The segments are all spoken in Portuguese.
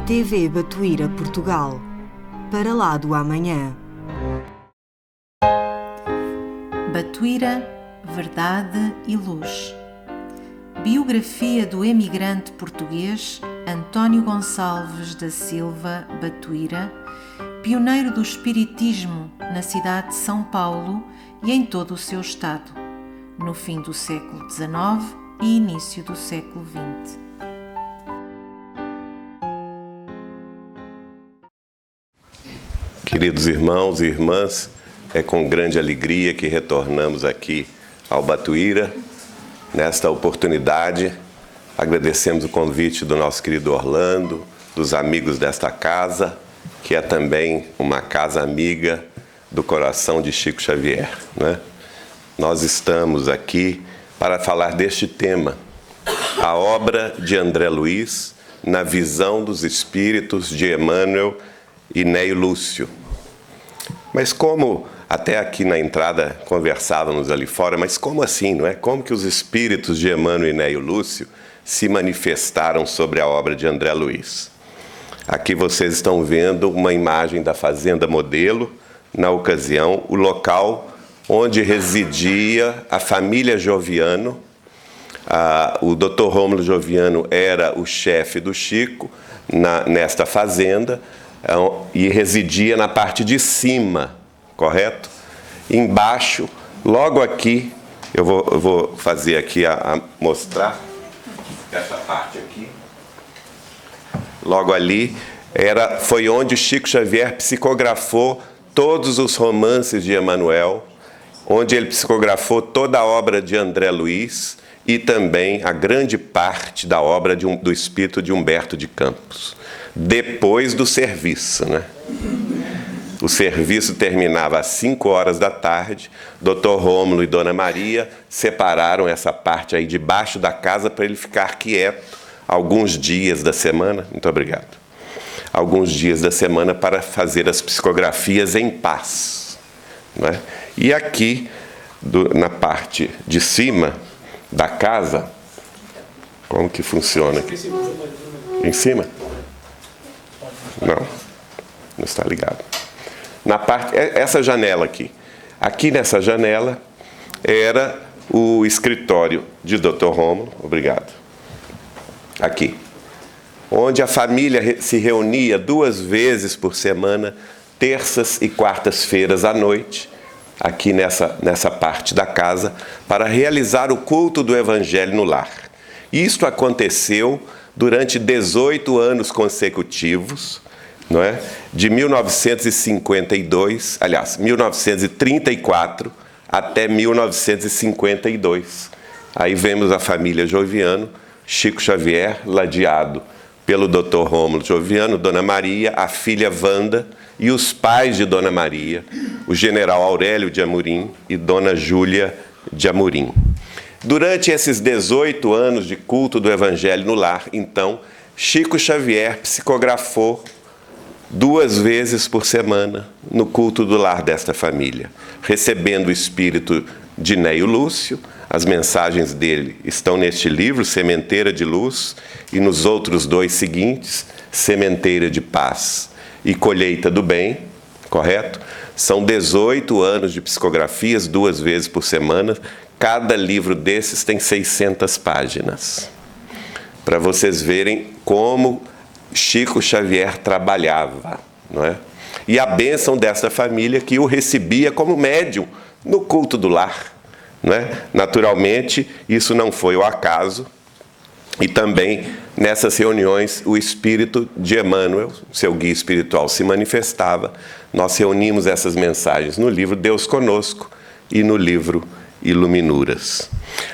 TV Batuíra Portugal. Para lá do amanhã. Batuíra, Verdade e Luz. Biografia do emigrante português António Gonçalves da Silva Batuíra, pioneiro do espiritismo na cidade de São Paulo e em todo o seu estado, no fim do século XIX e início do século XX. Queridos irmãos e irmãs, é com grande alegria que retornamos aqui ao Batuíra. Nesta oportunidade, agradecemos o convite do nosso querido Orlando, dos amigos desta casa, que é também uma casa amiga do coração de Chico Xavier, né? Nós estamos aqui para falar deste tema, a obra de André Luiz na visão dos espíritos de Emmanuel e Neio Lúcio. Mas como, até aqui na entrada conversávamos ali fora, mas como assim, não é? Como que os espíritos de Emmanuel e Neio Lúcio se manifestaram sobre a obra de André Luiz? Aqui vocês estão vendo uma imagem da Fazenda Modelo, na ocasião, o local onde residia a família Joviano. O Dr. Rômulo Joviano era o chefe do Chico nesta fazenda, e residia na parte de cima, correto? Embaixo, logo aqui, eu vou fazer aqui mostrar essa parte aqui. Logo ali, foi onde Chico Xavier psicografou todos os romances de Emmanuel, onde ele psicografou toda a obra de André Luiz e também a grande parte da obra do espírito de Humberto de Campos. Depois do serviço, né? O serviço terminava às 5 horas da tarde. Dr. Rômulo e Dona Maria separaram essa parte aí debaixo da casa para ele ficar quieto alguns dias da semana. Muito obrigado. Alguns dias da semana para fazer as psicografias em paz, né? E aqui, na parte de cima da casa, como que funciona aqui? Em cima? Não está ligado. Na parte, essa janela aqui nessa janela era o escritório de Dr. Rômulo, obrigado. Aqui, onde a família se reunia 2 vezes por semana, terças e quartas-feiras à noite, aqui nessa parte da casa, para realizar o culto do Evangelho no lar. Isto aconteceu durante 18 anos consecutivos, não é? De 1934 até 1952. Aí vemos a família Joviano, Chico Xavier, ladeado pelo Dr. Rômulo Joviano, Dona Maria, a filha Wanda e os pais de Dona Maria, o general Aurélio de Amorim e Dona Júlia de Amorim. Durante esses 18 anos de culto do Evangelho no lar, então, Chico Xavier psicografou 2 vezes por semana no culto do lar desta família, recebendo o espírito de Neio Lúcio. As mensagens dele estão neste livro, Sementeira de Luz, e nos outros 2 seguintes, Sementeira de Paz e Colheita do Bem, correto? São 18 anos de psicografias, 2 vezes por semana. Cada livro desses tem 600 páginas. Para vocês verem como Chico Xavier trabalhava, não é? E a bênção dessa família que o recebia como médium no culto do lar, não é? Naturalmente, isso não foi o acaso. E também, nessas reuniões, o espírito de Emmanuel, seu guia espiritual, se manifestava. Nós reunimos essas mensagens no livro Deus Conosco e no livro Iluminuras.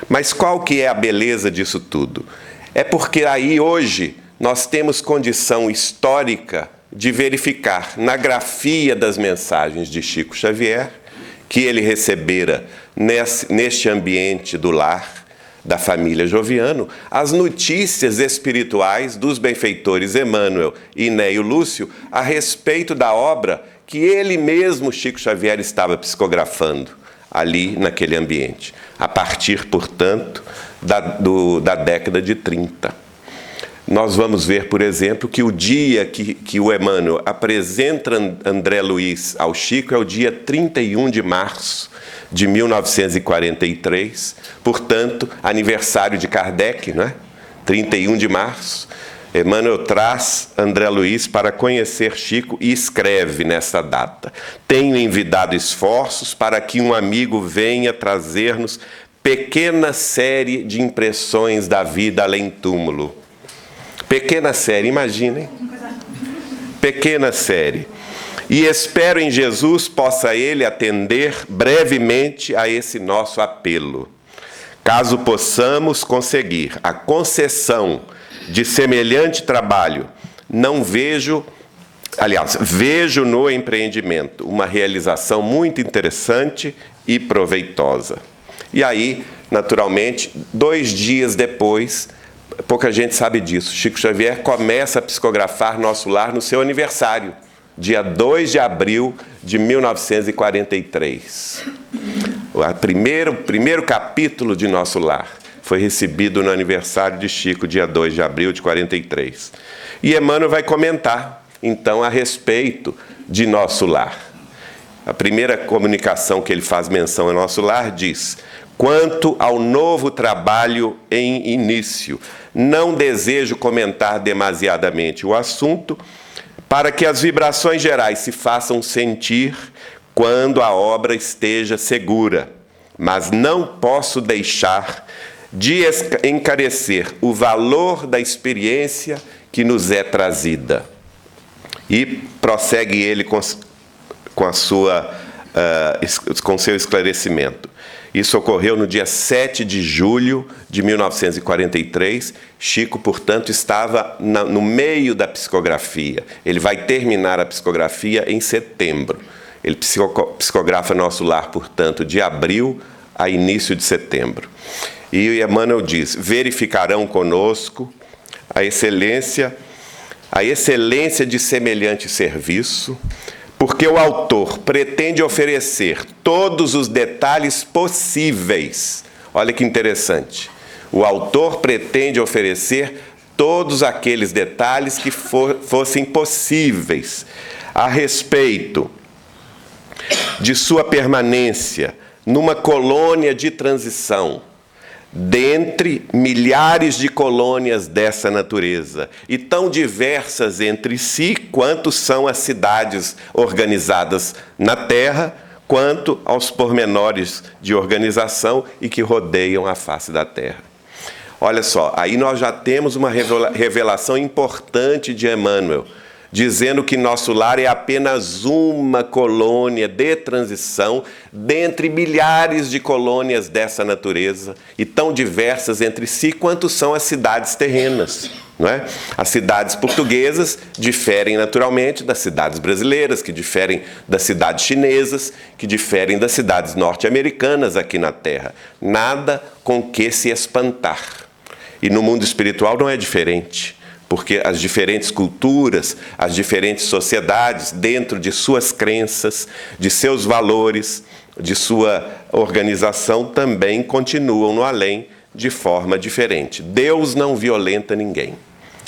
Mas qual que é a beleza disso tudo? É porque aí, hoje, nós temos condição histórica de verificar na grafia das mensagens de Chico Xavier, que ele recebera neste ambiente do lar da família Joviano, as notícias espirituais dos benfeitores Emmanuel e Neio Lúcio a respeito da obra que ele mesmo, Chico Xavier, estava psicografando ali naquele ambiente, a partir, portanto, da década de 30. nós vamos ver, por exemplo, que o dia que o Emmanuel apresenta André Luiz ao Chico é o dia 31 de março de 1943, portanto, aniversário de Kardec, não é? 31 de março. Emmanuel traz André Luiz para conhecer Chico e escreve nessa data: tenho envidado esforços para que um amigo venha trazer-nos pequena série de impressões da vida além-túmulo. Pequena série, imaginem. Pequena série. E espero em Jesus possa ele atender brevemente a esse nosso apelo. Caso possamos conseguir a concessão de semelhante trabalho, vejo no empreendimento uma realização muito interessante e proveitosa. E aí, naturalmente, 2 dias depois, pouca gente sabe disso, Chico Xavier começa a psicografar Nosso Lar no seu aniversário, dia 2 de abril de 1943. O primeiro capítulo de Nosso Lar foi recebido no aniversário de Chico, dia 2 de abril de 43. E Emmanuel vai comentar, então, a respeito de Nosso Lar. A primeira comunicação que ele faz menção a Nosso Lar diz: quanto ao novo trabalho em início, não desejo comentar demasiadamente o assunto, para que as vibrações gerais se façam sentir quando a obra esteja segura, mas não posso deixar de encarecer o valor da experiência que nos é trazida. E prossegue ele com seu esclarecimento. Isso ocorreu no dia 7 de julho de 1943. Chico, portanto, estava no meio da psicografia. Ele vai terminar a psicografia em setembro. Ele psicografa Nosso Lar, portanto, de abril a início de setembro. E Emmanuel diz: verificarão conosco a excelência de semelhante serviço, porque o autor pretende oferecer todos os detalhes possíveis. Olha que interessante. O autor pretende oferecer todos aqueles detalhes que fossem possíveis a respeito de sua permanência numa colônia de transição, dentre milhares de colônias dessa natureza, e tão diversas entre si quanto são as cidades organizadas na Terra, quanto aos pormenores de organização e que rodeiam a face da Terra. Olha só, aí nós já temos uma revelação importante de Emmanuel, dizendo que Nosso Lar é apenas uma colônia de transição dentre milhares de colônias dessa natureza e tão diversas entre si quanto são as cidades terrenas, não é? As cidades portuguesas diferem naturalmente das cidades brasileiras, que diferem das cidades chinesas, que diferem das cidades norte-americanas aqui na Terra. Nada com que se espantar. E no mundo espiritual não é diferente, porque as diferentes culturas, as diferentes sociedades, dentro de suas crenças, de seus valores, de sua organização, também continuam no além de forma diferente. Deus não violenta ninguém,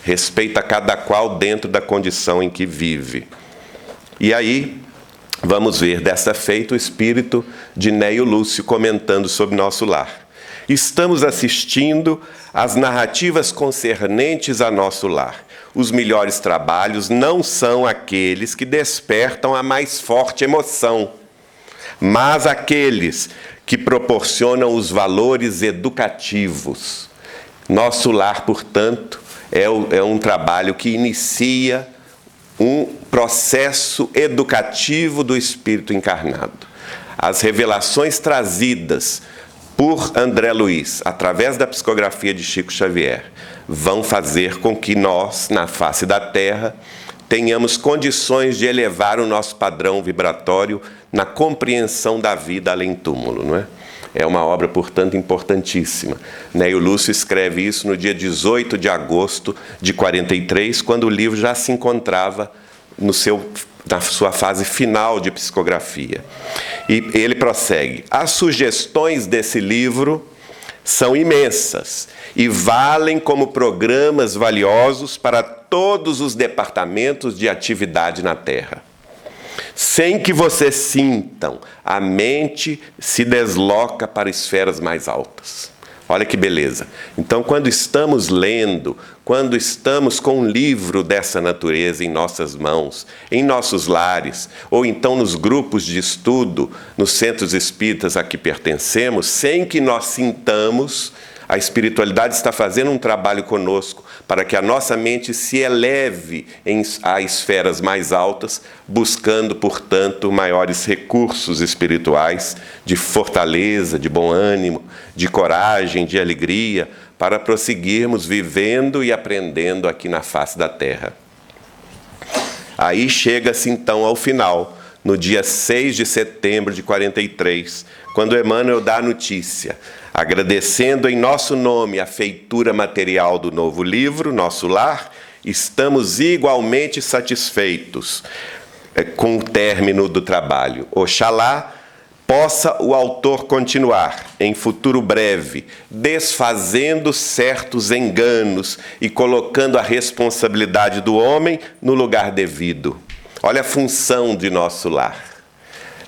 respeita cada qual dentro da condição em que vive. E aí, vamos ver dessa feita o espírito de Neio Lúcio comentando sobre Nosso Lar. Estamos assistindo às narrativas concernentes a Nosso Lar. Os melhores trabalhos não são aqueles que despertam a mais forte emoção, mas aqueles que proporcionam os valores educativos. Nosso Lar, portanto, é um trabalho que inicia um processo educativo do espírito encarnado. As revelações trazidas por André Luiz, através da psicografia de Chico Xavier, vão fazer com que nós, na face da Terra, tenhamos condições de elevar o nosso padrão vibratório na compreensão da vida além-túmulo, não é? É uma obra, portanto, importantíssima. Neio Lúcio escreve isso no dia 18 de agosto de 43, quando o livro já se encontrava na sua fase final de psicografia. E ele prossegue: as sugestões desse livro são imensas e valem como programas valiosos para todos os departamentos de atividade na Terra. Sem que vocês sintam, a mente se desloca para esferas mais altas. Olha que beleza. Então, quando estamos lendo, quando estamos com um livro dessa natureza em nossas mãos, em nossos lares, ou então nos grupos de estudo, nos centros espíritas a que pertencemos, sem que nós sintamos, a espiritualidade está fazendo um trabalho conosco para que a nossa mente se eleve a esferas mais altas, buscando, portanto, maiores recursos espirituais de fortaleza, de bom ânimo, de coragem, de alegria, para prosseguirmos vivendo e aprendendo aqui na face da Terra. Aí chega-se então ao final, no dia 6 de setembro de 43, quando Emmanuel dá a notícia, agradecendo em nosso nome a feitura material do novo livro, Nosso Lar, estamos igualmente satisfeitos com o término do trabalho. Oxalá possa o autor continuar, em futuro breve, desfazendo certos enganos e colocando a responsabilidade do homem no lugar devido. Olha a função de Nosso Lar.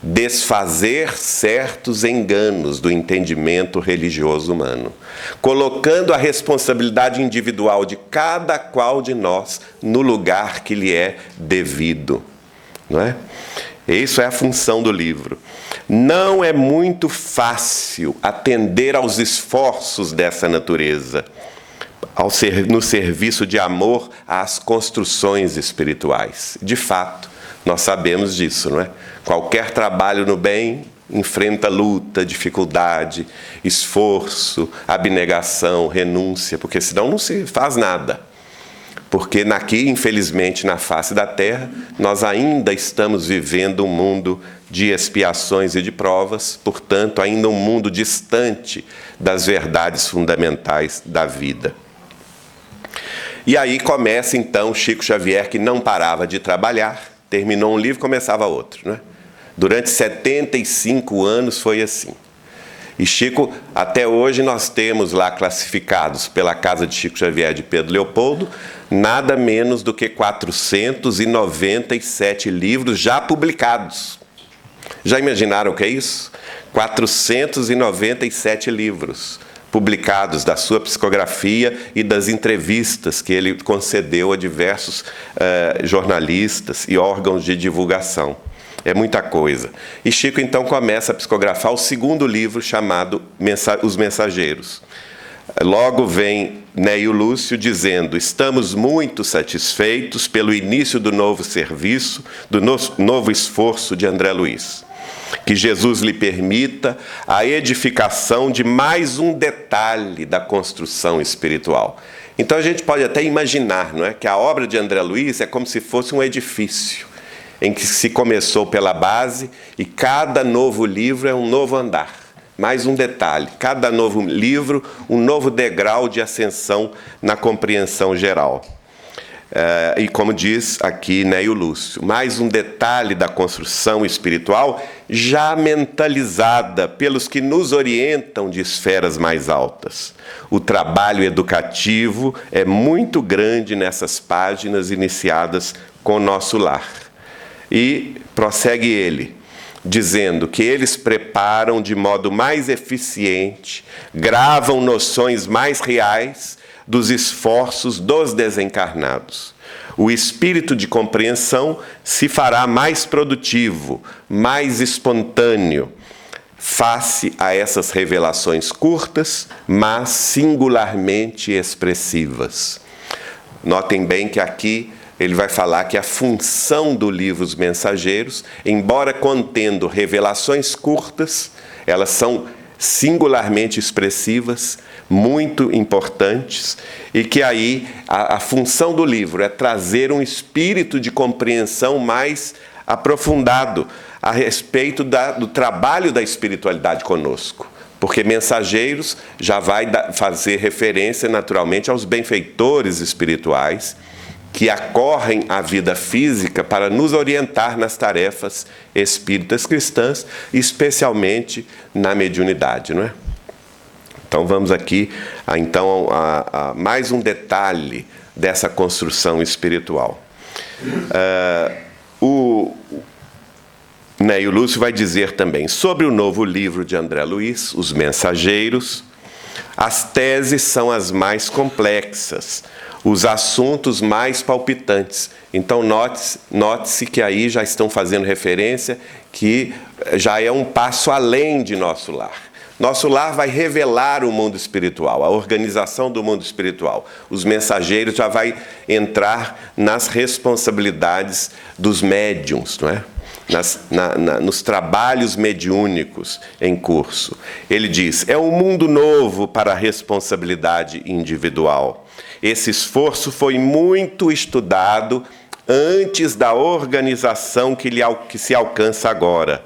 Desfazer certos enganos do entendimento religioso humano, colocando a responsabilidade individual de cada qual de nós no lugar que lhe é devido, não é? Isso é a função do livro. Não é muito fácil atender aos esforços dessa natureza, no serviço de amor às construções espirituais. De fato, nós sabemos disso, não é? Qualquer trabalho no bem enfrenta luta, dificuldade, esforço, abnegação, renúncia, porque senão não se faz nada. Porque aqui, infelizmente, na face da Terra, nós ainda estamos vivendo um mundo de expiações e de provas, portanto, ainda um mundo distante das verdades fundamentais da vida. E aí começa, então, Chico Xavier, que não parava de trabalhar, terminou um livro e começava outro, né? Durante 75 anos foi assim. E Chico, até hoje nós temos lá classificados pela Casa de Chico Xavier de Pedro Leopoldo, nada menos do que 497 livros já publicados. Já imaginaram o que é isso? 497 livros publicados da sua psicografia e das entrevistas que ele concedeu a diversos jornalistas e órgãos de divulgação. É muita coisa. E Chico, então, começa a psicografar o segundo livro, chamado Os Mensageiros. Logo vem Neio Lúcio dizendo: estamos muito satisfeitos pelo início do novo serviço, do novo esforço de André Luiz. Que Jesus lhe permita a edificação de mais um detalhe da construção espiritual. Então a gente pode até imaginar, não é, que a obra de André Luiz é como se fosse um edifício, em que se começou pela base e cada novo livro é um novo andar. Mais um detalhe, cada novo livro, um novo degrau de ascensão na compreensão geral. E como diz aqui Neio Lúcio, mais um detalhe da construção espiritual já mentalizada pelos que nos orientam de esferas mais altas. O trabalho educativo é muito grande nessas páginas iniciadas com Nosso Lar. E prossegue ele, dizendo que eles preparam de modo mais eficiente, gravam noções mais reais dos esforços dos desencarnados. O espírito de compreensão se fará mais produtivo, mais espontâneo, face a essas revelações curtas, mas singularmente expressivas. Notem bem que aqui ele vai falar que a função do livro Os Mensageiros, embora contendo revelações curtas, elas são singularmente expressivas, muito importantes, e que aí a função do livro é trazer um espírito de compreensão mais aprofundado a respeito do trabalho da espiritualidade conosco. Porque Mensageiros já vai fazer referência naturalmente aos benfeitores espirituais que acorrem à vida física para nos orientar nas tarefas espíritas cristãs, especialmente na mediunidade, não é? Então vamos aqui a mais um detalhe dessa construção espiritual. O Neio Lúcio vai dizer também sobre o novo livro de André Luiz, Os Mensageiros. As teses são as mais complexas, os assuntos mais palpitantes. Então note-se que aí já estão fazendo referência que já é um passo além de Nosso Lar. Nosso Lar vai revelar o mundo espiritual, a organização do mundo espiritual. Os Mensageiros já vai entrar nas responsabilidades dos médiuns, não é? Nos trabalhos mediúnicos em curso. Ele diz, é um mundo novo para a responsabilidade individual. Esse esforço foi muito estudado antes da organização que se alcança agora.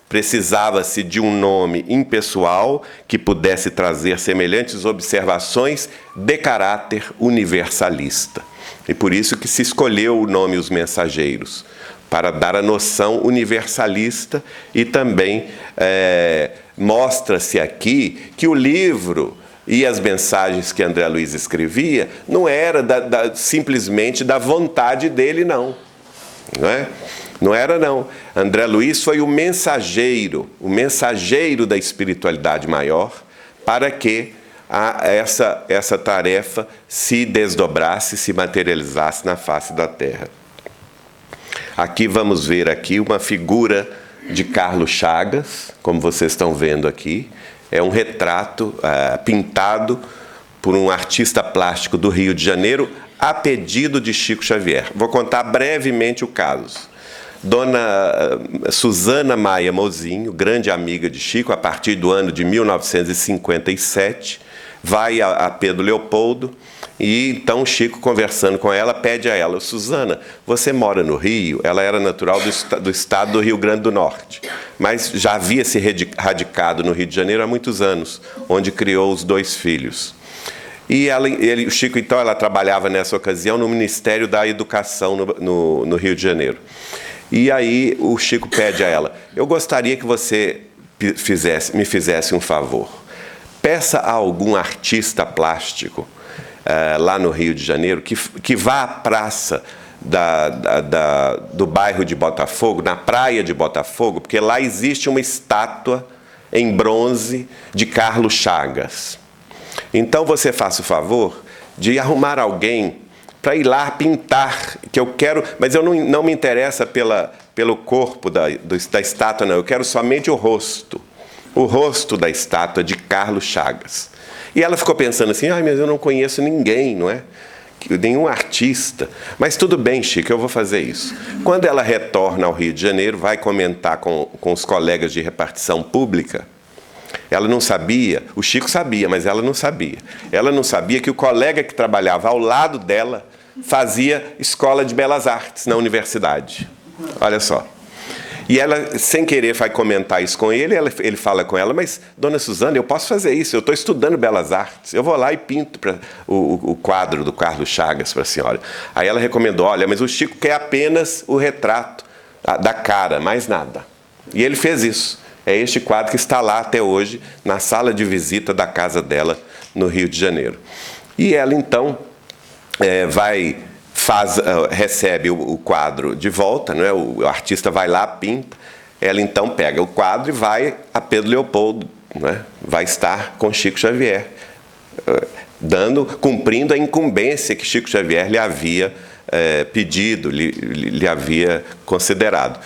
Precisava-se de um nome impessoal que pudesse trazer semelhantes observações de caráter universalista. E por isso que se escolheu o nome Os Mensageiros, para dar a noção universalista, e também mostra-se aqui que o livro e as mensagens que André Luiz escrevia não era simplesmente da vontade dele, não é? Não era, não. André Luiz foi o mensageiro da espiritualidade maior, para que essa tarefa se desdobrasse, se materializasse na face da Terra. Aqui vamos ver aqui uma figura de Carlos Chagas, como vocês estão vendo aqui. É um retrato pintado por um artista plástico do Rio de Janeiro, a pedido de Chico Xavier. Vou contar brevemente o caso. Dona Susana Maia Mozinho, grande amiga de Chico, a partir do ano de 1957, vai a Pedro Leopoldo, e então Chico, conversando com ela, pede a ela, Susana, você mora no Rio? Ela era natural do estado do Rio Grande do Norte, mas já havia se radicado no Rio de Janeiro há muitos anos, onde criou os 2 filhos. E o Chico, então, ela trabalhava nessa ocasião no Ministério da Educação no Rio de Janeiro. E aí o Chico pede a ela, eu gostaria que você me fizesse um favor. Peça a algum artista plástico lá no Rio de Janeiro que vá à praça do bairro de Botafogo, na praia de Botafogo, porque lá existe uma estátua em bronze de Carlos Chagas. Então você faça o favor de arrumar alguém para ir lá pintar, que eu quero, mas eu não me interessa pelo corpo da estátua, não, eu quero somente o rosto da estátua de Carlos Chagas. E ela ficou pensando assim, mas eu não conheço ninguém, não é? Nenhum artista. Mas tudo bem, Chico, eu vou fazer isso. Quando ela retorna ao Rio de Janeiro, vai comentar com os colegas de repartição pública. Ela não sabia, o Chico sabia, mas ela não sabia. Ela não sabia que o colega que trabalhava ao lado dela fazia escola de belas artes na universidade. Olha só. E ela, sem querer, vai comentar isso com ele, ele fala com ela, mas, dona Susana, eu posso fazer isso, eu estou estudando belas artes, eu vou lá e pinto o quadro do Carlos Chagas para a senhora. Aí ela recomendou, olha, mas o Chico quer apenas o retrato da cara, mais nada. E ele fez isso. É este quadro que está lá até hoje, na sala de visita da casa dela, no Rio de Janeiro. E ela, então, recebe o quadro de volta, não é? O artista vai lá, pinta, ela então pega o quadro e vai a Pedro Leopoldo, não é? Vai estar com Chico Xavier, cumprindo a incumbência que Chico Xavier lhe havia pedido, lhe havia considerado.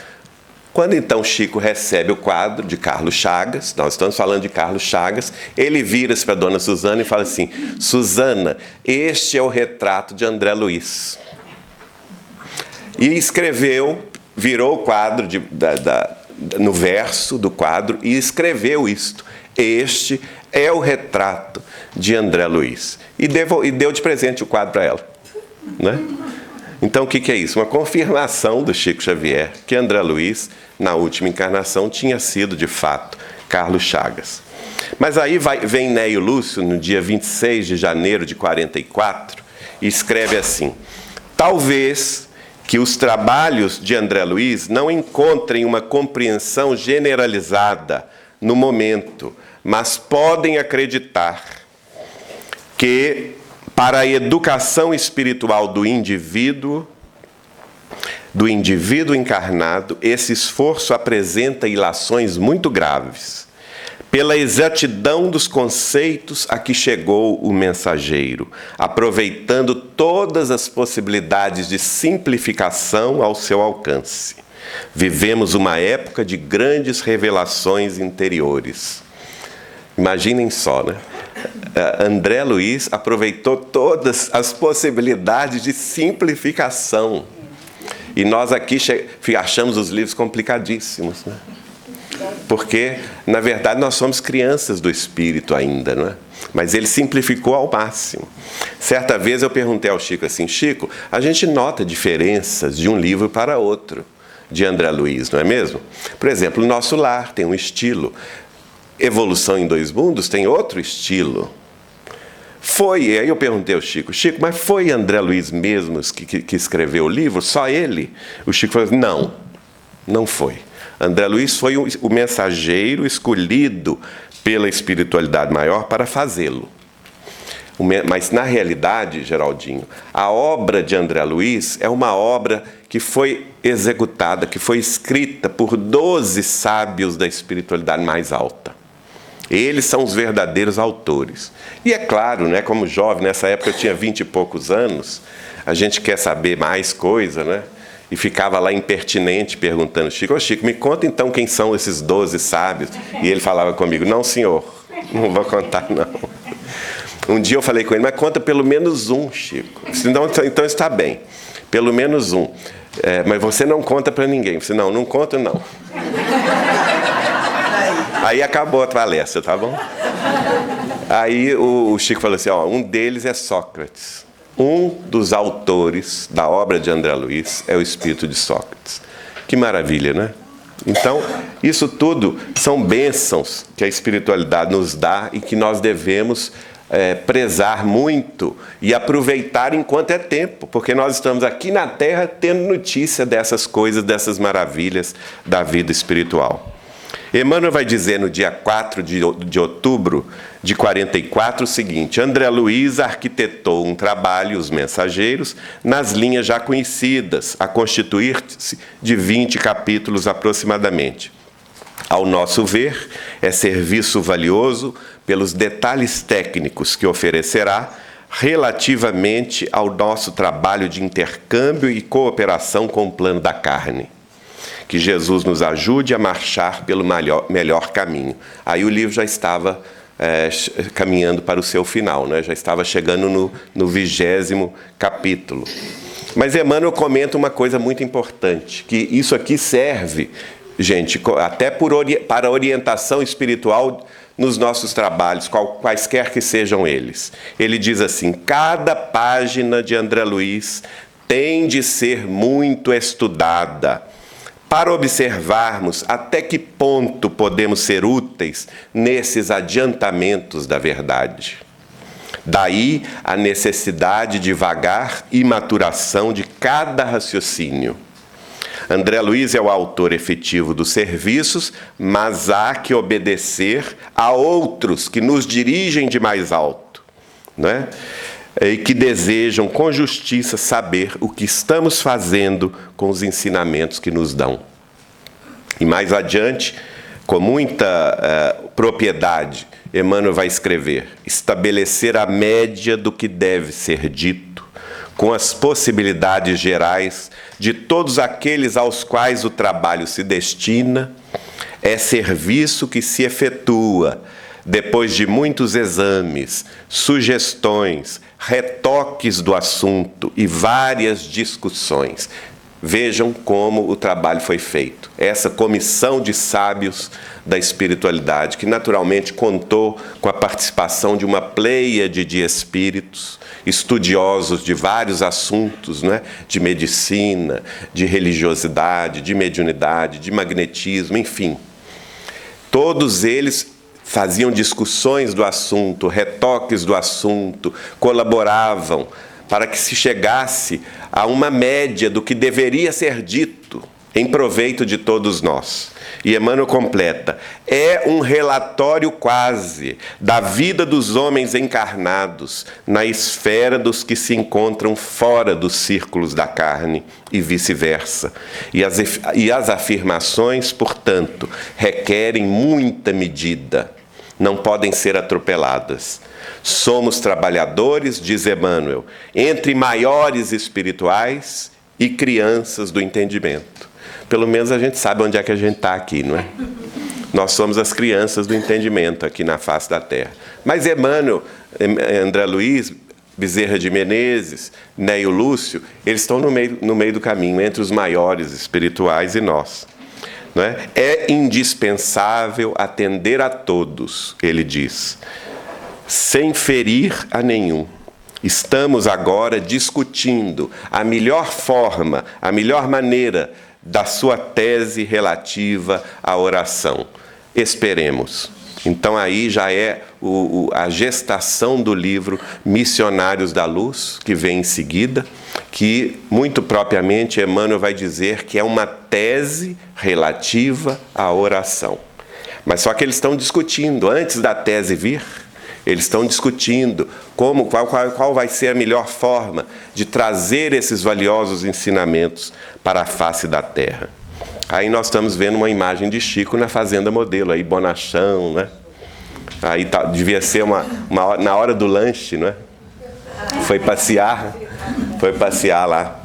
Quando então Chico recebe o quadro de Carlos Chagas, nós estamos falando de Carlos Chagas, ele vira-se para a dona Susana e fala assim, Susana, este é o retrato de André Luiz. E virou o quadro no verso do quadro e escreveu isto. Este é o retrato de André Luiz. E deu de presente o quadro para ela. Né? Então, o que é isso? Uma confirmação do Chico Xavier que André Luiz, na última encarnação, tinha sido, de fato, Carlos Chagas. Mas aí vem Neio Lúcio, no dia 26 de janeiro de 44, e escreve assim, talvez que os trabalhos de André Luiz não encontrem uma compreensão generalizada no momento, mas podem acreditar que, para a educação espiritual do indivíduo encarnado, esse esforço apresenta ilações muito graves, pela exatidão dos conceitos a que chegou o mensageiro, aproveitando todas as possibilidades de simplificação ao seu alcance. Vivemos uma época de grandes revelações interiores. Imaginem só, né? André Luiz aproveitou todas as possibilidades de simplificação. E nós aqui achamos os livros complicadíssimos, né? Porque, na verdade, nós somos crianças do Espírito ainda, não é? Mas ele simplificou ao máximo. Certa vez eu perguntei ao Chico assim, Chico, a gente nota diferenças de um livro para outro, de André Luiz, não é mesmo? Por exemplo, o Nosso Lar tem um estilo, Evolução em Dois Mundos tem outro estilo. E aí eu perguntei ao Chico, mas foi André Luiz mesmo que escreveu o livro? Só ele? O Chico falou, não foi. André Luiz foi o mensageiro escolhido pela espiritualidade maior para fazê-lo. Mas, na realidade, Geraldinho, a obra de André Luiz é uma obra que foi executada, que foi escrita por 12 sábios da espiritualidade mais alta. Eles são os verdadeiros autores. E é claro, né, como jovem, nessa época eu tinha 20 e poucos anos, a gente quer saber mais coisa, né? E ficava lá impertinente perguntando, Chico, me conta então quem são esses 12 sábios. E ele falava comigo, não senhor, não vou contar não. Um dia eu falei com ele, mas conta pelo menos um, Chico. Então está bem, pelo menos um. Mas você não conta para ninguém. Eu disse, não conto não. Aí acabou a palestra, tá bom? Aí o Chico falou assim, um deles é Sócrates. Um dos autores da obra de André Luiz é o espírito de Sócrates. Que maravilha, né? Então, isso tudo são bênçãos que a espiritualidade nos dá e que nós devemos prezar muito e aproveitar enquanto é tempo, porque nós estamos aqui na Terra tendo notícia dessas coisas, dessas maravilhas da vida espiritual. Emmanuel vai dizer no dia 4 de outubro de 44 o seguinte, André Luiz arquitetou um trabalho, Os Mensageiros, nas linhas já conhecidas, a constituir-se de 20 capítulos aproximadamente. Ao nosso ver, é serviço valioso pelos detalhes técnicos que oferecerá relativamente ao nosso trabalho de intercâmbio e cooperação com o plano da carne. Que Jesus nos ajude a marchar pelo melhor caminho. Aí o livro já estava caminhando para o seu final, né? Já estava chegando no 20º capítulo. Mas Emmanuel comenta uma coisa muito importante, que isso aqui serve, gente, até para orientação espiritual nos nossos trabalhos, quaisquer que sejam eles. Ele diz assim, cada página de André Luiz tem de ser muito estudada, para observarmos até que ponto podemos ser úteis nesses adiantamentos da verdade. Daí a necessidade de vagar e maturação de cada raciocínio. André Luiz é o autor efetivo dos serviços, mas há que obedecer a outros que nos dirigem de mais alto, né? E que desejam com justiça saber o que estamos fazendo com os ensinamentos que nos dão. E mais adiante, com muita propriedade, Emmanuel vai escrever, estabelecer a média do que deve ser dito, com as possibilidades gerais de todos aqueles aos quais o trabalho se destina, é serviço que se efetua depois de muitos exames, sugestões, retoques do assunto e várias discussões. Vejam como o trabalho foi feito. Essa comissão de sábios da espiritualidade, que naturalmente contou com a participação de uma pleiade de espíritos, estudiosos de vários assuntos, né? De medicina, de religiosidade, de mediunidade, de magnetismo, enfim. Todos eles faziam discussões do assunto, retoques do assunto, colaboravam para que se chegasse a uma média do que deveria ser dito em proveito de todos nós. E Emmanuel completa: é um relatório quase da vida dos homens encarnados na esfera dos que se encontram fora dos círculos da carne e vice-versa. E as afirmações, portanto, requerem muita medida, não podem ser atropeladas. Somos trabalhadores, diz Emmanuel, entre maiores espirituais e crianças do entendimento. Pelo menos a gente sabe onde é que a gente está aqui, não é? Nós somos as crianças do entendimento aqui na face da Terra. Mas Emmanuel, André Luiz, Bezerra de Menezes, Neio Lúcio, eles estão no meio do caminho, entre os maiores espirituais e nós. Não é? É indispensável atender a todos, ele diz, sem ferir a nenhum. Estamos agora discutindo a melhor forma, a melhor maneira da sua tese relativa à oração. Esperemos. Então aí já é a gestação do livro Missionários da Luz, que vem em seguida, que muito propriamente Emmanuel vai dizer que é uma tese relativa à oração. Mas só que eles estão discutindo, antes da tese vir, eles estão discutindo qual vai ser a melhor forma de trazer esses valiosos ensinamentos para a face da Terra. Aí nós estamos vendo uma imagem de Chico na Fazenda Modelo, aí bonachão, né? Aí devia ser na hora do lanche, não é? Foi passear lá.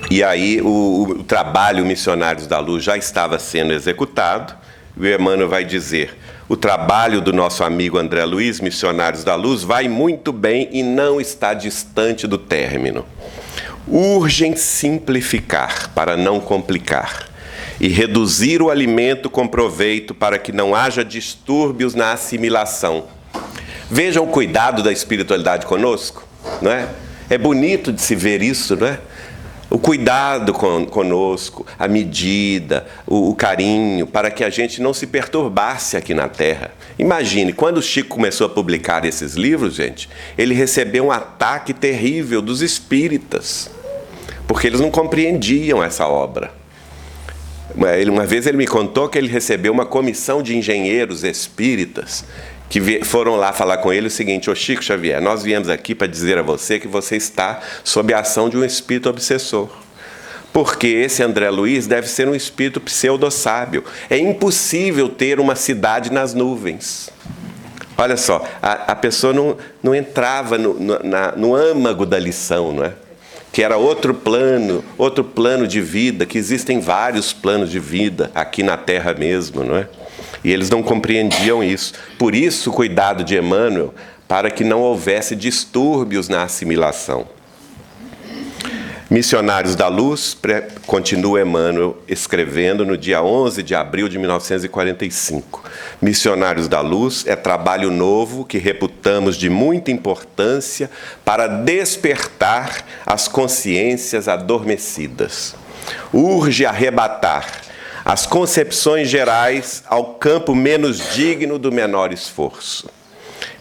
E aí o trabalho Missionários da Luz já estava sendo executado. O Emmanuel vai dizer: o trabalho do nosso amigo André Luiz, Missionários da Luz, vai muito bem e não está distante do término. Urgem simplificar para não complicar e reduzir o alimento com proveito para que não haja distúrbios na assimilação. Vejam o cuidado da espiritualidade conosco, não é? É bonito de se ver isso, não é? O cuidado conosco, a medida, o carinho, para que a gente não se perturbasse aqui na Terra. Imagine, quando o Chico começou a publicar esses livros, gente, ele recebeu um ataque terrível dos espíritas, porque eles não compreendiam essa obra. Uma vez ele me contou que ele recebeu uma comissão de engenheiros espíritas que foram lá falar com ele o seguinte: ô Chico Xavier, nós viemos aqui para dizer a você que você está sob a ação de um espírito obsessor. Porque esse André Luiz deve ser um espírito pseudo-sábio. É impossível ter uma cidade nas nuvens. Olha só, a pessoa não entrava no âmago da lição, não é? Que era outro plano de vida, que existem vários planos de vida aqui na Terra mesmo, não é? E eles não compreendiam isso. Por isso, o cuidado de Emmanuel, para que não houvesse distúrbios na assimilação. Missionários da Luz, continua Emmanuel escrevendo no dia 11 de abril de 1945. Missionários da Luz é trabalho novo que reputamos de muita importância para despertar as consciências adormecidas. Urge arrebatar as concepções gerais ao campo menos digno do menor esforço.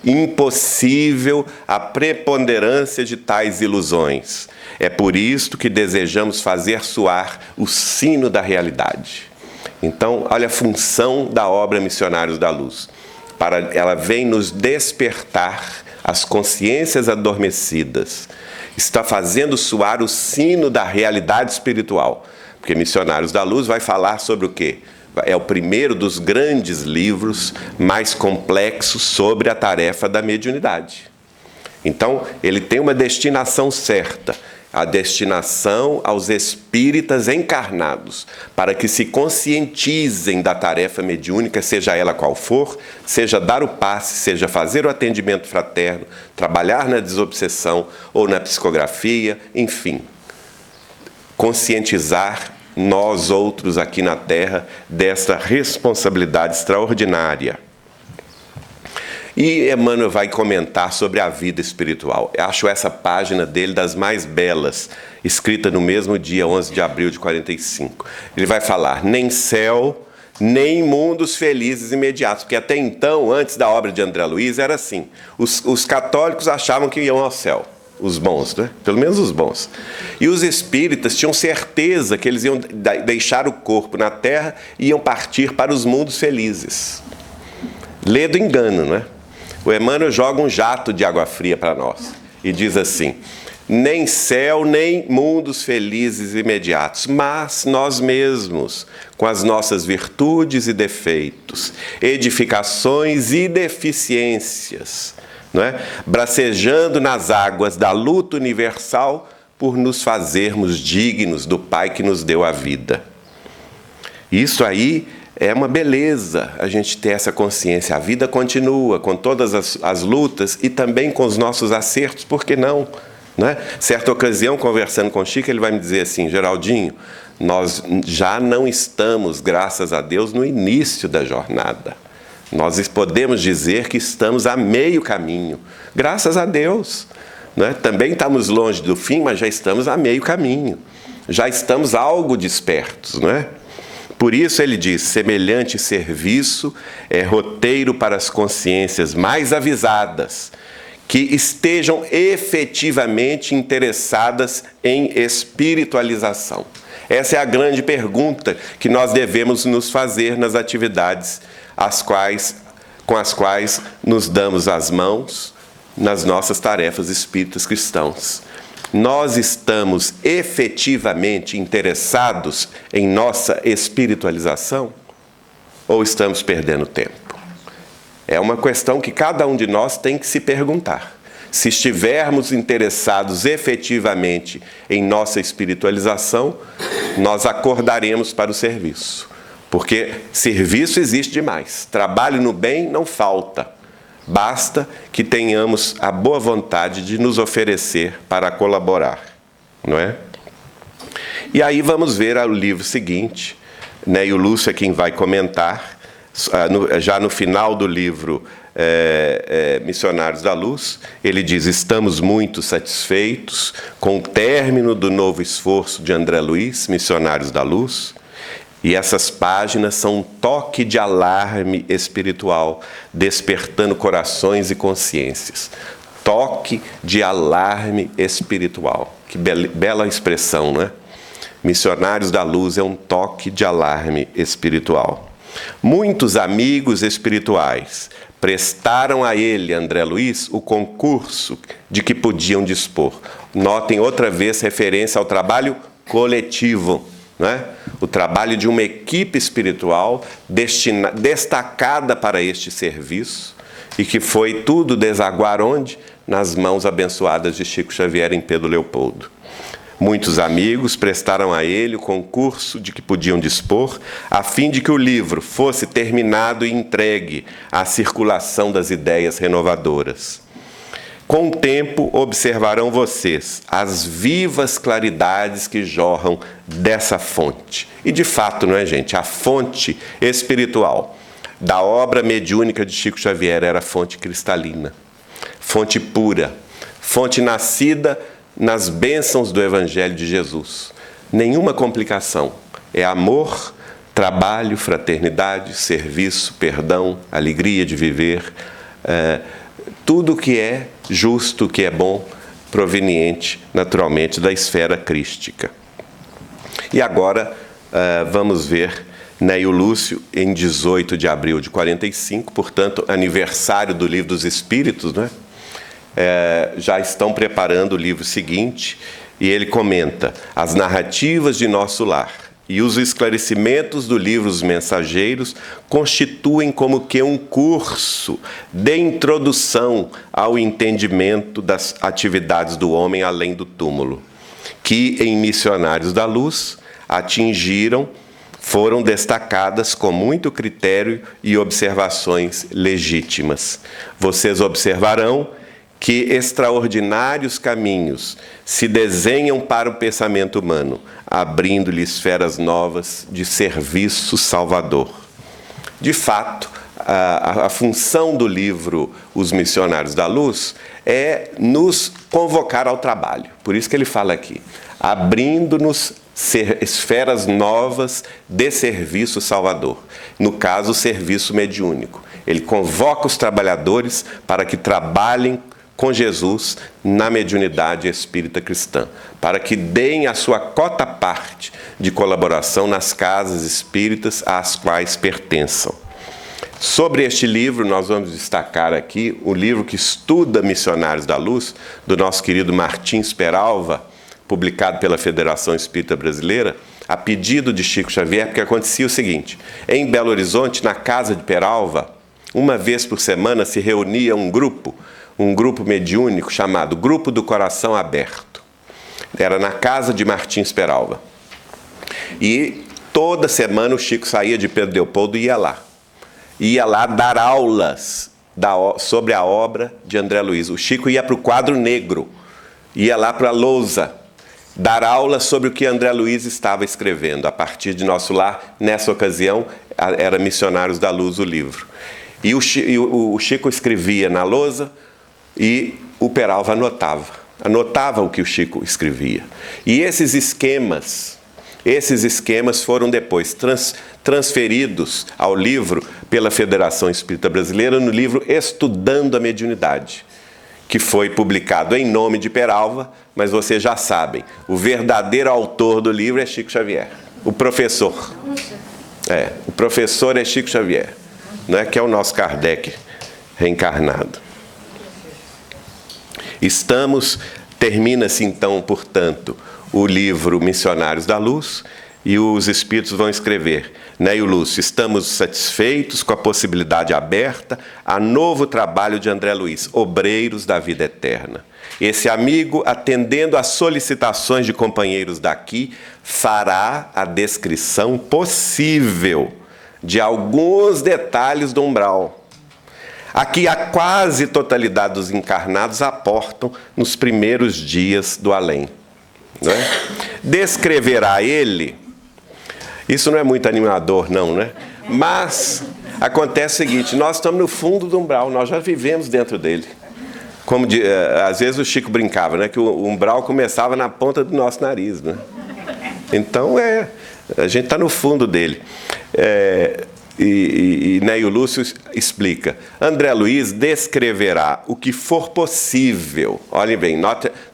Impossível a preponderância de tais ilusões. É por isto que desejamos fazer soar o sino da realidade. Então, olha a função da obra Missionários da Luz. Ela vem nos despertar as consciências adormecidas. Está fazendo soar o sino da realidade espiritual. Porque Missionários da Luz vai falar sobre o quê? É o primeiro dos grandes livros mais complexos sobre a tarefa da mediunidade. Então, ele tem uma destinação certa, a destinação aos espíritas encarnados, para que se conscientizem da tarefa mediúnica, seja ela qual for, seja dar o passe, seja fazer o atendimento fraterno, trabalhar na desobsessão ou na psicografia, enfim. Conscientizar nós outros aqui na Terra dessa responsabilidade extraordinária. E Emmanuel vai comentar sobre a vida espiritual. Eu acho essa página dele das mais belas, escrita no mesmo dia 11 de abril de 45. Ele vai falar: nem céu, nem mundos felizes imediatos. Porque até então, antes da obra de André Luiz, era assim. Os católicos achavam que iam ao céu. os bons, né? Pelo menos os bons. E os espíritas tinham certeza que eles iam deixar o corpo na terra e iam partir para os mundos felizes. Lê do engano, né? O Emmanuel joga um jato de água fria para nós e diz assim: nem céu, nem mundos felizes imediatos, mas nós mesmos, com as nossas virtudes e defeitos, edificações e deficiências, não é? Bracejando nas águas da luta universal por nos fazermos dignos do Pai que nos deu a vida. Isso aí é uma beleza, a gente ter essa consciência. A vida continua com todas as lutas e também com os nossos acertos, por que não? Né? Certa ocasião, conversando com o Chico, ele vai me dizer assim: Geraldinho, nós já não estamos, graças a Deus, no início da jornada. Nós podemos dizer que estamos a meio caminho, graças a Deus. Né? Também estamos longe do fim, mas já estamos a meio caminho. Já estamos algo despertos, não é? Por isso ele diz: semelhante serviço é roteiro para as consciências mais avisadas, que estejam efetivamente interessadas em espiritualização. Essa é a grande pergunta que nós devemos nos fazer nas atividades com as quais nos damos as mãos nas nossas tarefas espíritas cristãs. Nós estamos efetivamente interessados em nossa espiritualização ou estamos perdendo tempo? É uma questão que cada um de nós tem que se perguntar. Se estivermos interessados efetivamente em nossa espiritualização, nós acordaremos para o serviço. Porque serviço existe demais. Trabalho no bem não falta. Basta que tenhamos a boa vontade de nos oferecer para colaborar, não é? E aí vamos ver o livro seguinte, né? E o Lúcio é quem vai comentar. Já no final do livro Missionários da Luz, ele diz: estamos muito satisfeitos com o término do novo esforço de André Luiz, Missionários da Luz, e essas páginas são um toque de alarme espiritual, despertando corações e consciências. Toque de alarme espiritual. Que bela expressão, não é? Missionários da Luz é um toque de alarme espiritual. Muitos amigos espirituais prestaram a ele, André Luiz, o concurso de que podiam dispor. Notem outra vez referência ao trabalho coletivo, não é? O trabalho de uma equipe espiritual destacada para este serviço e que foi tudo desaguar onde? Nas mãos abençoadas de Chico Xavier em Pedro Leopoldo. Muitos amigos prestaram a ele o concurso de que podiam dispor, a fim de que o livro fosse terminado e entregue à circulação das ideias renovadoras. Com o tempo, observarão vocês as vivas claridades que jorram dessa fonte. E, de fato, não é, gente? A fonte espiritual da obra mediúnica de Chico Xavier era a fonte cristalina, fonte pura, fonte nascida nas bênçãos do Evangelho de Jesus. Nenhuma complicação. É amor, trabalho, fraternidade, serviço, perdão, alegria de viver, tudo que é justo, que é bom, proveniente, naturalmente, da esfera crística. E agora vamos ver Neio Lúcio, em 18 de abril de 45, portanto, aniversário do Livro dos Espíritos, né? Já estão preparando o livro seguinte, e ele comenta: as narrativas de nosso lar e os esclarecimentos do livro Os Mensageiros constituem como que um curso de introdução ao entendimento das atividades do homem além do túmulo, que em Missionários da Luz foram destacadas com muito critério e observações legítimas. Vocês observarão que extraordinários caminhos se desenham para o pensamento humano, abrindo-lhe esferas novas de serviço salvador. De fato, a função do livro Os Missionários da Luz é nos convocar ao trabalho. Por isso que ele fala aqui, abrindo-nos esferas novas de serviço salvador. No caso, o serviço mediúnico. Ele convoca os trabalhadores para que trabalhem com Jesus na mediunidade espírita cristã, para que deem a sua cota parte de colaboração nas casas espíritas às quais pertençam. Sobre este livro, nós vamos destacar aqui o livro que estuda Missionários da Luz, do nosso querido Martins Peralva, publicado pela Federação Espírita Brasileira, a pedido de Chico Xavier, porque acontecia o seguinte: em Belo Horizonte, na casa de Peralva, uma vez por semana se reunia um grupo mediúnico chamado Grupo do Coração Aberto. Era na casa de Martins Peralva. E toda semana o Chico saía de Pedro Leopoldo e ia lá. Ia lá dar aulas sobre a obra de André Luiz. O Chico ia para o quadro negro, ia lá para a lousa, dar aulas sobre o que André Luiz estava escrevendo. A partir de Nosso Lar, nessa ocasião, era Missionários da Luz o livro. E o Chico escrevia na lousa e o Peralva anotava o que o Chico escrevia. E esses esquemas foram depois transferidos ao livro pela Federação Espírita Brasileira no livro Estudando a Mediunidade, que foi publicado em nome de Peralva, mas vocês já sabem, o verdadeiro autor do livro é Chico Xavier, o professor. O professor é Chico Xavier, não é que é o nosso Kardec reencarnado. Termina-se então, portanto, o livro Missionários da Luz, e os espíritos vão escrever: Neio Lúcio, estamos satisfeitos com a possibilidade aberta a novo trabalho de André Luiz, Obreiros da Vida Eterna. Esse amigo, atendendo às solicitações de companheiros daqui, fará a descrição possível de alguns detalhes do umbral. Aqui a quase totalidade dos encarnados aportam nos primeiros dias do além. Não é? Descreverá ele, isso não é muito animador não, né? Mas acontece o seguinte: nós estamos no fundo do umbral, nós já vivemos dentro dele. Como às vezes o Chico brincava, né? Que o umbral começava na ponta do nosso nariz, né? Então a gente está no fundo dele. E Neio Lúcio explica: André Luiz descreverá o que for possível. Olhem bem,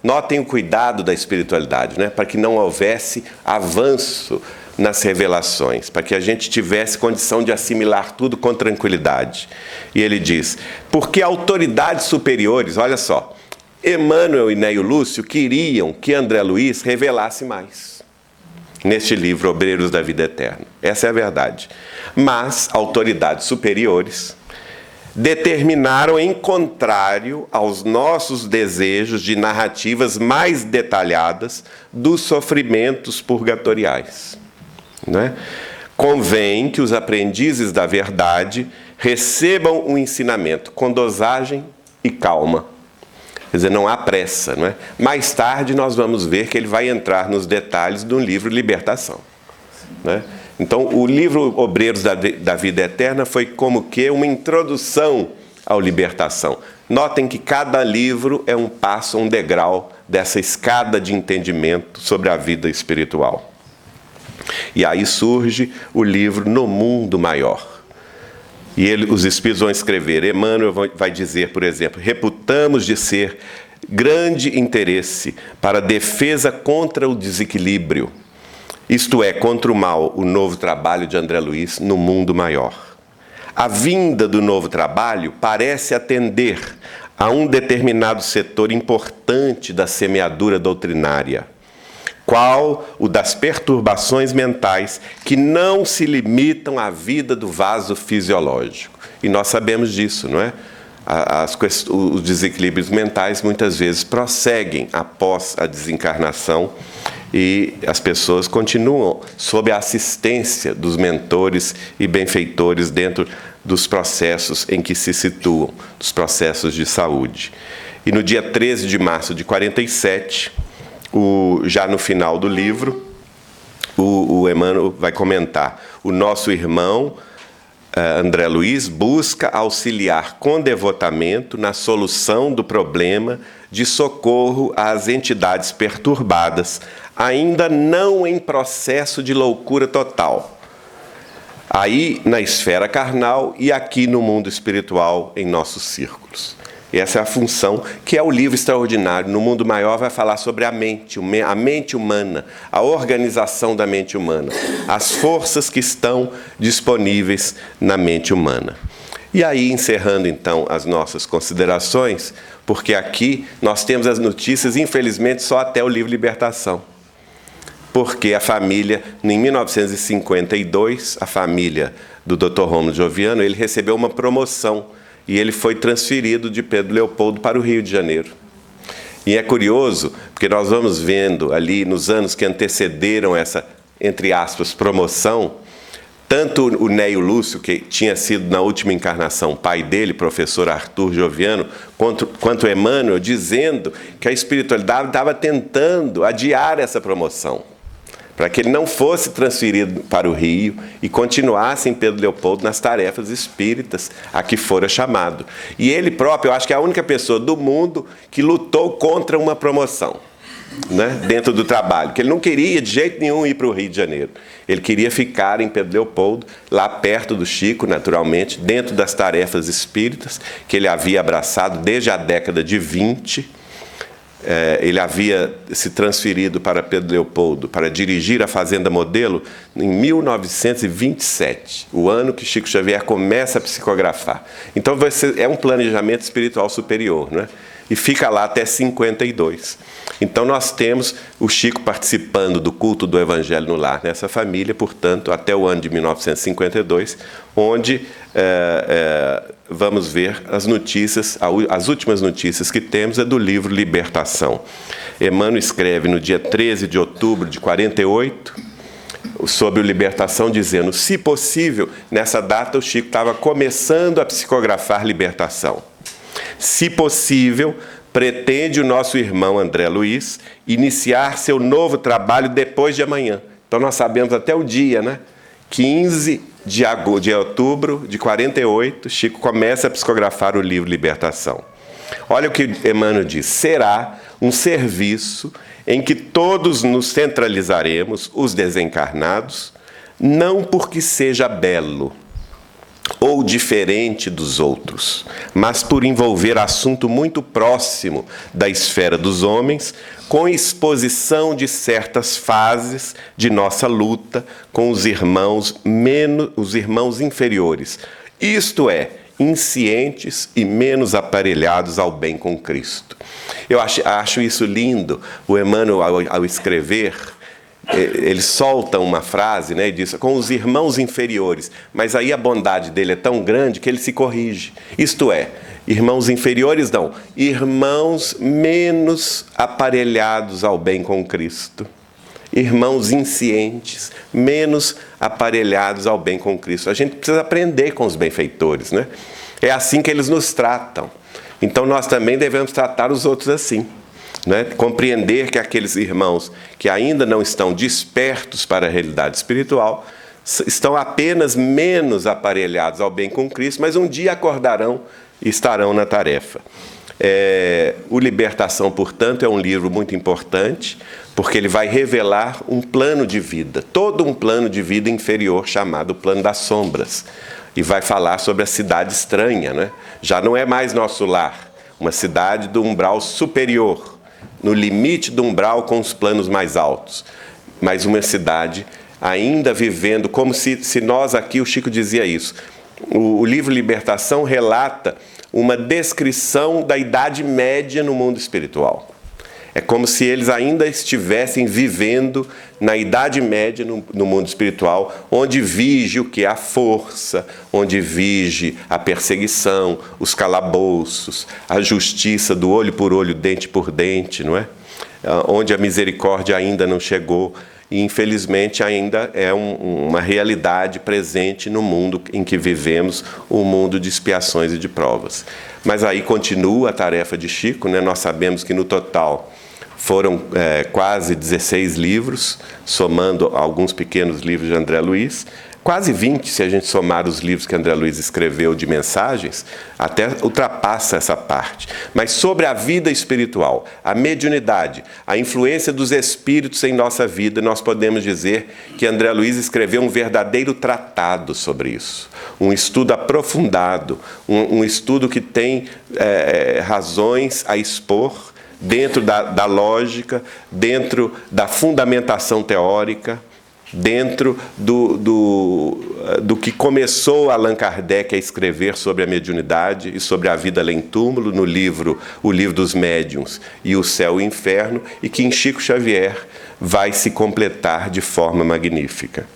notem o cuidado da espiritualidade, né? Para que não houvesse avanço nas revelações, para que a gente tivesse condição de assimilar tudo com tranquilidade. E ele diz: porque autoridades superiores, olha só, Emmanuel e Neio Lúcio queriam que André Luiz revelasse mais neste livro Obreiros da Vida Eterna. Essa é a verdade. Mas autoridades superiores determinaram em contrário aos nossos desejos de narrativas mais detalhadas dos sofrimentos purgatoriais. Né? Convém que os aprendizes da verdade recebam o ensinamento com dosagem e calma. Quer dizer, não há pressa, não é? Mais tarde nós vamos ver que ele vai entrar nos detalhes do livro Libertação. Né? Então, o livro Obreiros da Vida Eterna foi como que uma introdução ao Libertação. Notem que cada livro é um passo, um degrau dessa escada de entendimento sobre a vida espiritual. E aí surge o livro No Mundo Maior. E os espíritos vão escrever, Emmanuel vai dizer, por exemplo: reputamos de ser grande interesse para a defesa contra o desequilíbrio, isto é, contra o mal, o novo trabalho de André Luiz no mundo maior. A vinda do novo trabalho parece atender a um determinado setor importante da semeadura doutrinária, qual o das perturbações mentais que não se limitam à vida do vaso fisiológico. E nós sabemos disso, não é? Os desequilíbrios mentais muitas vezes prosseguem após a desencarnação e as pessoas continuam sob a assistência dos mentores e benfeitores dentro dos processos em que se situam, dos processos de saúde. E no dia 13 de março de 47, já no final do livro, o Emmanuel vai comentar: o nosso irmão André Luiz busca auxiliar com devotamento na solução do problema de socorro às entidades perturbadas, ainda não em processo de loucura total, aí na esfera carnal e aqui no mundo espiritual, em nossos círculos. E essa é a função, que é o livro extraordinário. No Mundo Maior vai falar sobre a mente humana, a organização da mente humana, as forças que estão disponíveis na mente humana. E aí, encerrando então as nossas considerações, porque aqui nós temos as notícias, infelizmente, só até o livro Libertação. Porque a família, em 1952, a família do Dr. Rômulo Joviano, ele recebeu uma promoção e ele foi transferido de Pedro Leopoldo para o Rio de Janeiro. E é curioso, porque nós vamos vendo ali nos anos que antecederam essa, entre aspas, promoção, tanto o Neio Lúcio, que tinha sido na última encarnação pai dele, professor Arthur Joviano, quanto Emmanuel, dizendo que a espiritualidade estava tentando adiar essa promoção, para que ele não fosse transferido para o Rio e continuasse em Pedro Leopoldo nas tarefas espíritas a que fora chamado. E ele próprio, eu acho que é a única pessoa do mundo que lutou contra uma promoção, né, dentro do trabalho, que ele não queria de jeito nenhum ir para o Rio de Janeiro. Ele queria ficar em Pedro Leopoldo, lá perto do Chico, naturalmente, dentro das tarefas espíritas, que ele havia abraçado desde a década de 20. Ele havia se transferido para Pedro Leopoldo para dirigir a Fazenda Modelo em 1927, o ano que Chico Xavier começa a psicografar. Então é um planejamento espiritual superior, não é? E fica lá até 52. Então nós temos o Chico participando do culto do Evangelho no Lar nessa família, portanto, até o ano de 1952, onde vamos ver as notícias, as últimas notícias que temos é do livro Libertação. Emmanuel escreve no dia 13 de outubro de 48, sobre o Libertação, dizendo, se possível, nessa data o Chico estava começando a psicografar Libertação. Se possível, pretende o nosso irmão André Luiz iniciar seu novo trabalho depois de amanhã. Então nós sabemos até o dia, né? 15 de outubro de 48, Chico começa a psicografar o livro Libertação. Olha o que Emmanuel diz, será um serviço em que todos nos centralizaremos, os desencarnados, não porque seja belo ou diferente dos outros, mas por envolver assunto muito próximo da esfera dos homens, com exposição de certas fases de nossa luta com os irmãos inferiores, isto é, inscientes e menos aparelhados ao bem com Cristo. Eu acho isso lindo, o Emmanuel, ao escrever, ele solta uma frase, né, e diz, com os irmãos inferiores, mas aí a bondade dele é tão grande que ele se corrige. Isto é, irmãos inferiores não, irmãos menos aparelhados ao bem com Cristo. Irmãos inscientes, menos aparelhados ao bem com Cristo. A gente precisa aprender com os benfeitores, né? É assim que eles nos tratam. Então nós também devemos tratar os outros assim. Né? Compreender que aqueles irmãos que ainda não estão despertos para a realidade espiritual estão apenas menos aparelhados ao bem com Cristo, mas um dia acordarão e estarão na tarefa. O Libertação, portanto, é um livro muito importante, porque ele vai revelar um plano de vida, todo um plano de vida inferior chamado plano das sombras, e vai falar sobre a cidade estranha, né? Já não é mais nosso lar, uma cidade do umbral superior, no limite do umbral com os planos mais altos, mas uma cidade ainda vivendo como se nós aqui, o Chico dizia isso, o livro Libertação relata uma descrição da Idade Média no mundo espiritual. É como se eles ainda estivessem vivendo na Idade Média no mundo espiritual, onde vige o que é a força, onde vige a perseguição, os calabouços, a justiça do olho por olho, dente por dente, não é? Onde a misericórdia ainda não chegou e, infelizmente, ainda é uma realidade presente no mundo em que vivemos, um mundo de expiações e de provas. Mas aí continua a tarefa de Chico, né? Nós sabemos que no total foram quase 16 livros, somando alguns pequenos livros de André Luiz, quase 20, se a gente somar os livros que André Luiz escreveu de mensagens, até ultrapassa essa parte. Mas sobre a vida espiritual, a mediunidade, a influência dos espíritos em nossa vida, nós podemos dizer que André Luiz escreveu um verdadeiro tratado sobre isso. Um estudo aprofundado, um estudo que tem razões a expor dentro da lógica, dentro da fundamentação teórica, dentro do que começou Allan Kardec a escrever sobre a mediunidade e sobre a vida além túmulo no livro O Livro dos Médiuns e O Céu e o Inferno, e que em Chico Xavier vai se completar de forma magnífica.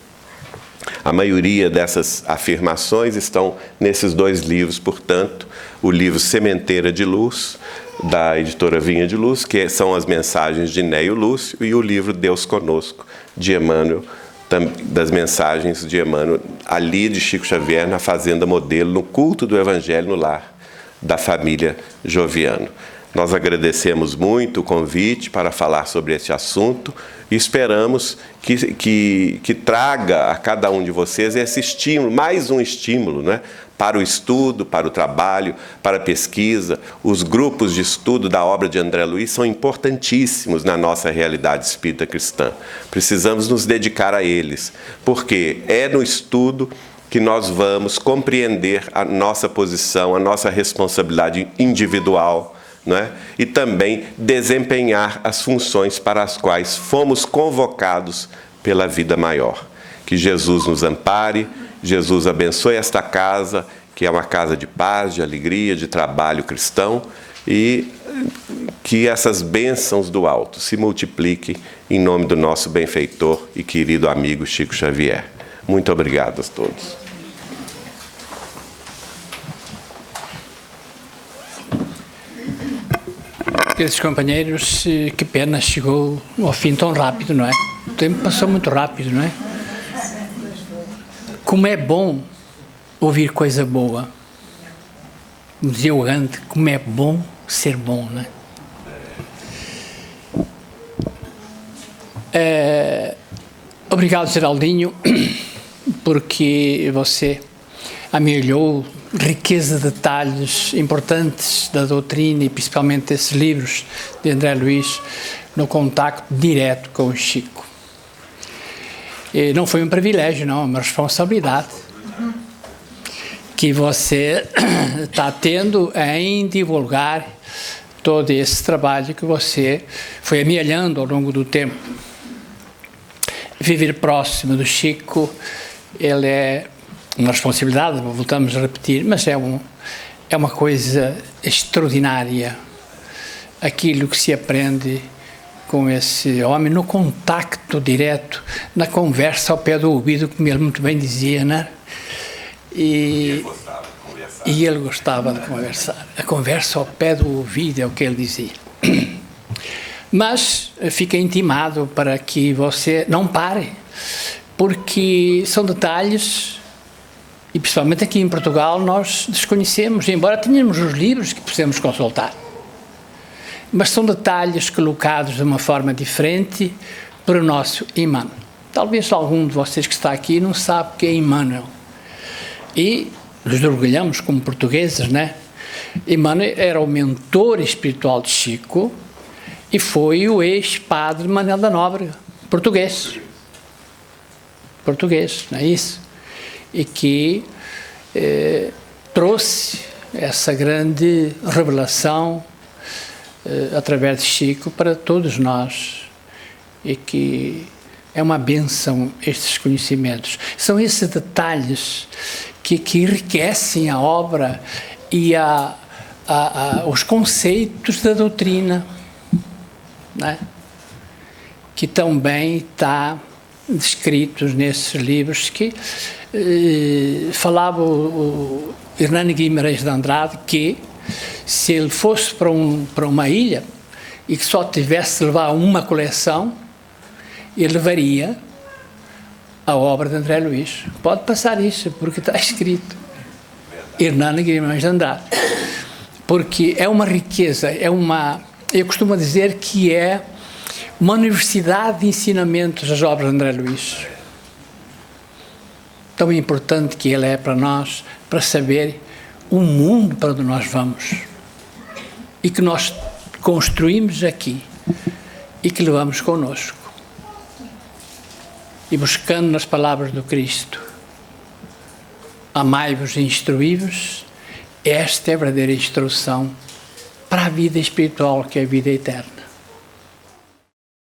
A maioria dessas afirmações estão nesses 2 livros, portanto, o livro Sementeira de Luz, da editora Vinha de Luz, que são as mensagens de Neio Lúcio, e o livro Deus Conosco, de Emmanuel, das mensagens de Emmanuel, ali de Chico Xavier, na Fazenda Modelo, no culto do Evangelho no lar da família Joviano. Nós agradecemos muito o convite para falar sobre esse assunto e esperamos que traga a cada um de vocês esse estímulo, mais um estímulo, né, para o estudo, para o trabalho, para a pesquisa. Os grupos de estudo da obra de André Luiz são importantíssimos na nossa realidade espírita cristã. Precisamos nos dedicar a eles, porque é no estudo que nós vamos compreender a nossa posição, a nossa responsabilidade individual, não é? E também desempenhar as funções para as quais fomos convocados pela vida maior. Que Jesus nos ampare, Jesus abençoe esta casa, que é uma casa de paz, de alegria, de trabalho cristão, e que essas bênçãos do alto se multipliquem em nome do nosso benfeitor e querido amigo Chico Xavier. Muito obrigado a todos. Queridos companheiros, que pena, chegou ao fim tão rápido, não é? O tempo passou muito rápido, não é? Como é bom ouvir coisa boa. Como dizia o Gandhi, como é bom ser bom, não é? Obrigado, Geraldinho, porque você amelhou riqueza de detalhes importantes da doutrina e principalmente desses livros de André Luiz no contacto direto com o Chico. E não foi um privilégio, não, é uma responsabilidade que você está tendo em divulgar todo esse trabalho que você foi amealhando ao longo do tempo. Viver próximo do Chico, ele é uma responsabilidade, voltamos a repetir, mas é uma coisa extraordinária aquilo que se aprende com esse homem no contacto direto, na conversa ao pé do ouvido, como ele muito bem dizia, né? E ele gostava de conversar. A conversa ao pé do ouvido é o que ele dizia. Mas fica intimado para que você não pare, porque são detalhes. E principalmente aqui em Portugal nós desconhecemos, embora tenhamos os livros que possamos consultar. Mas são detalhes colocados de uma forma diferente para o nosso Emmanuel. Talvez algum de vocês que está aqui não sabe o que é Emmanuel. E nos orgulhamos como portugueses, né? Emmanuel era o mentor espiritual de Chico e foi o ex-padre Manuel da Nóbrega, português. Português, não é isso? E que trouxe essa grande revelação através de Chico para todos nós, e que é uma bênção estes conhecimentos. São esses detalhes que enriquecem a obra e os conceitos da doutrina, né? Que também está descritos nesses livros que falava o Hernani Guimarães de Andrade que se ele fosse para uma ilha e que só tivesse de levar uma coleção, ele levaria a obra de André Luiz. Pode passar isso, porque está escrito Hernani Guimarães de Andrade, porque é uma riqueza, eu costumo dizer que é uma universidade de ensinamentos as obras de André Luiz. tão importante que Ele é para nós, para saber o mundo para onde nós vamos e que nós construímos aqui e que levamos connosco. E buscando nas palavras do Cristo, amai-vos e instruí-vos, esta é a verdadeira instrução para a vida espiritual, que é a vida eterna.